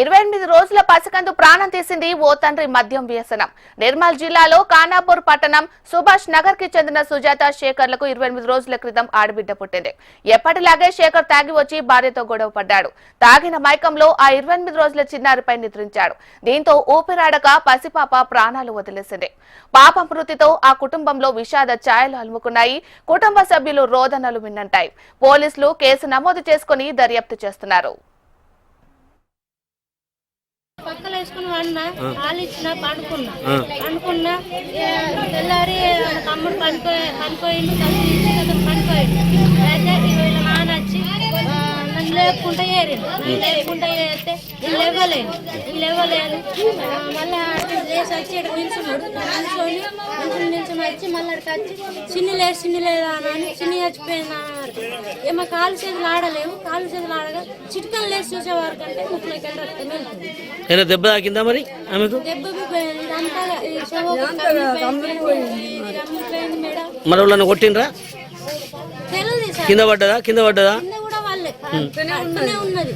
28 రోజుల పసికందు ప్రాణం తీసింది ఓ తండ్రి మద్యం వ్యసనం. నిర్మల్ జిల్లాలో ఖానాపూర్ పట్టణం సుభాష్ నగర్ కి చెందిన సుజాత శేఖర్లకు 28 రోజుల క్రితం ఆడబిడ్డ పుట్టింది. ఎప్పటిలాగే శేఖర్ తాగి వచ్చి భార్యతో గొడవ పడ్డాడు. తాగిన మైకంలో ఆ 28 రోజుల చిన్నారిపై నిద్రించాడు. దీంతో ఊపిరాడక పసిపాప ప్రాణాలు వదిలేసింది. పాప మృతితో ఆ కుటుంబంలో విషాద ఛాయలు అలుముకున్నాయి. కుటుంబ సభ్యులు రోదనలు విన్నంటాయి. పోలీసులు కేసు నమోదు చేసుకుని దర్యాప్తు చేస్తున్నారు. పక్కన వేసుకుని వాడినా పాలు ఇచ్చిన పండుకున్నా తెల్లారి తమ్ముడు పనిపోయిండు పనిపోయిండు అయితే వీళ్ళ నాన్న వచ్చి నన్ను లేపుకుంటా లేపుకుంటా చేస్తే వీళ్ళు ఇవ్వలేదు మళ్ళీ లేచి వచ్చి ఇక్కడ నిల్చున్నాడు. నిల్చుని వచ్చి మళ్ళీ అక్కడికి వచ్చి చిన్ని లేదా అని చిన్ని చచ్చిపోయింది అన్నారు. ఏమో కాలు చేతులు ఆడలేవు. కాలు చేతులు ఆడగా చిటికలు లేచి చూసేవారు కంటే ముక్కులోకి రక్తం వెళ్తుంది. దెబ్బ తాకిందా మరి ఆమెకు? మరి వాళ్ళని కొట్టిండ్రా? కింద పడ్డదా? కూడా వాళ్ళే ఉన్నది.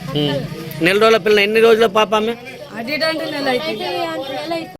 నెల రోజుల పిల్ల ఎన్ని రోజుల పాప ఆమె? నెల